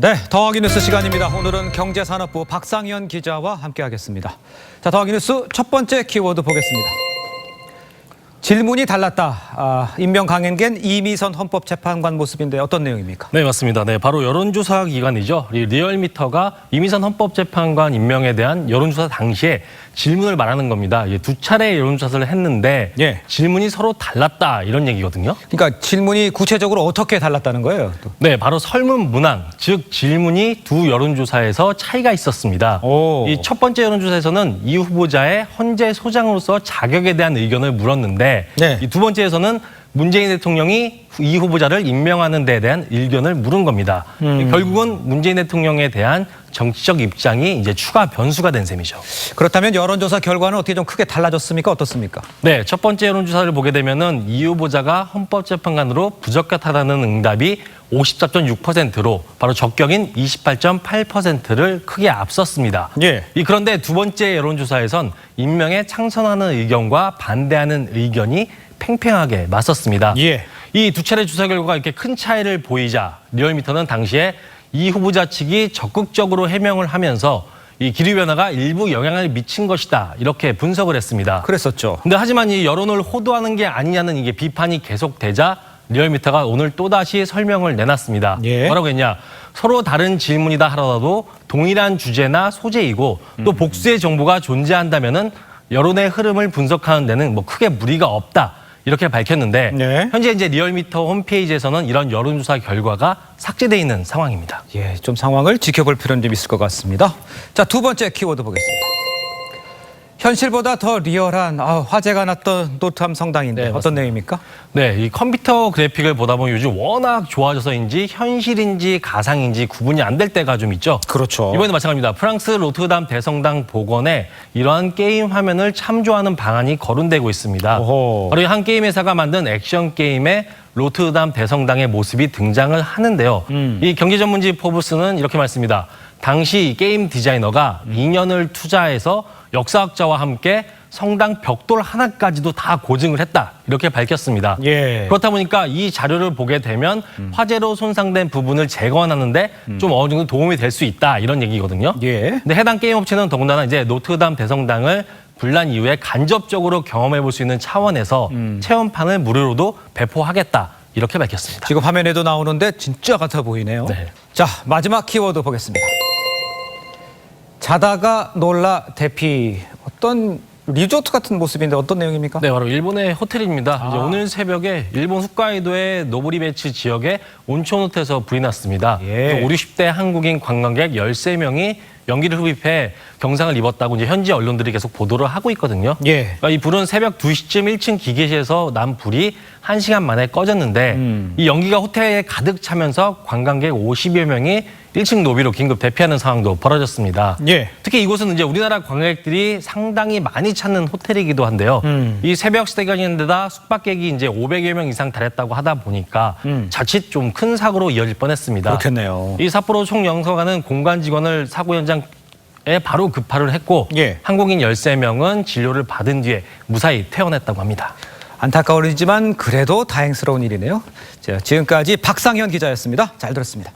네, 더하기 뉴스 시간입니다. 오늘은 경제산업부 박상현 기자와 함께하겠습니다. 자, 더하기 뉴스 첫 번째 키워드 보겠습니다. 질문이 달랐다. 임명 강행된 이미선 헌법재판관 모습인데 어떤 내용입니까? 네, 맞습니다. 네, 바로 여론조사 기관이죠. 리얼미터가 이미선 헌법재판관 임명에 대한 여론조사 당시에 질문을 말하는 겁니다. 두 차례 여론조사를 했는데 질문이 서로 달랐다 이런 얘기거든요. 그러니까 질문이 구체적으로 어떻게 달랐다는 거예요? 또. 네, 바로 설문 문항, 즉 질문이 두 여론조사에서 차이가 있었습니다. 이 첫 번째 여론조사에서는 이 후보자의 헌재 소장으로서 자격에 대한 의견을 물었는데 이 두 번째에서는 문재인 대통령이 이 후보자를 임명하는 데에 대한 의견을 물은 겁니다. 결국은 문재인 대통령에 대한 정치적 입장이 이제 추가 변수가 된 셈이죠. 그렇다면 여론조사 결과는 어떻게 좀 크게 달라졌습니까? 어떻습니까? 네, 첫 번째 여론조사를 보게 되면은 이 후보자가 헌법재판관으로 부적격하다는 응답이 54.6%로 바로 적격인 28.8%를 크게 앞섰습니다. 그런데 두 번째 여론조사에선 임명에 찬성하는 의견과 반대하는 의견이 팽팽하게 맞섰습니다. 이 두 차례 조사 결과가 이렇게 큰 차이를 보이자 리얼미터는 당시에 이 후보자 측이 적극적으로 해명을 하면서 이 기류 변화가 일부 영향을 미친 것이다 이렇게 분석을 했습니다. 그랬었죠. 근데 하지만 이 여론을 호도하는 게 아니냐는 이게 비판이 계속되자 리얼미터가 오늘 또다시 설명을 내놨습니다. 뭐라고 했냐? 서로 다른 질문이다 하더라도 동일한 주제나 소재이고 또 복수의 정보가 존재한다면은 여론의 흐름을 분석하는 데는 뭐 크게 무리가 없다. 이렇게 밝혔는데 현재 이제 리얼미터 홈페이지에서는 이런 여론조사 결과가 삭제돼 있는 상황입니다. 좀 상황을 지켜볼 필요는 좀 있을 것 같습니다. 자, 두 번째 키워드 보겠습니다. 현실보다 더 리얼한 화제가 났던 노트함 성당인데 어떤 내용입니까? 네, 이 컴퓨터 그래픽을 보다 보면 요즘 워낙 좋아져서인지 현실인지 가상인지 구분이 안 될 때가 좀 있죠. 그렇죠. 이번에도 마찬가지입니다. 프랑스 로트르담 대성당 복원에 이러한 게임 화면을 참조하는 방안이 거론되고 있습니다. 바로 한 게임 회사가 만든 액션 게임에 로트르담 대성당의 모습이 등장을 하는데요. 이 경제 전문지 포브스는 이렇게 말씀합니다. 당시 게임 디자이너가 2년을 투자해서 역사학자와 함께 성당 벽돌 하나까지도 다 고증을 했다. 이렇게 밝혔습니다. 그렇다 보니까 이 자료를 보게 되면 화재로 손상된 부분을 재건하는데 좀 어느 정도 도움이 될 수 있다. 이런 얘기거든요. 근데 해당 게임 업체는 더군다나 이제 노트르담 대성당을 분란 이후에 간접적으로 경험해 볼 수 있는 차원에서 체험판을 무료로도 배포하겠다. 이렇게 밝혔습니다. 지금 화면에도 나오는데 진짜 같아 보이네요. 자, 마지막 키워드 보겠습니다. 자다가 놀라 대피. 어떤 리조트 같은 모습인데 어떤 내용입니까? 네, 바로 일본의 호텔입니다. 이제 오늘 새벽에 일본 홋카이도의 노보리베치 지역에 온천 호텔에서 불이 났습니다. 5, 60대 한국인 관광객 13명이 연기를 흡입해 경상을 입었다고 이제 현지 언론들이 계속 보도를 하고 있거든요. 그러니까 이 불은 새벽 2시쯤 1층 기계실에서 난 불이 1시간 만에 꺼졌는데 이 연기가 호텔에 가득 차면서 관광객 50여 명이 1층 로비로 긴급 대피하는 상황도 벌어졌습니다. 특히 이곳은 이제 우리나라 관광객들이 상당히 많이 찾는 호텔이기도 한데요. 이 새벽 시간인데다 숙박객이 이제 500여 명 이상 달했다고 하다 보니까 자칫 좀 큰 사고로 이어질 뻔했습니다. 그렇겠네요. 이 삿포로 총영서관은 공관 직원을 사고 현장에 바로 급파를 했고 한국인 13명은 진료를 받은 뒤에 무사히 퇴원했다고 합니다. 안타까운 일이지만 그래도 다행스러운 일이네요. 자, 지금까지 박상현 기자였습니다. 잘 들었습니다.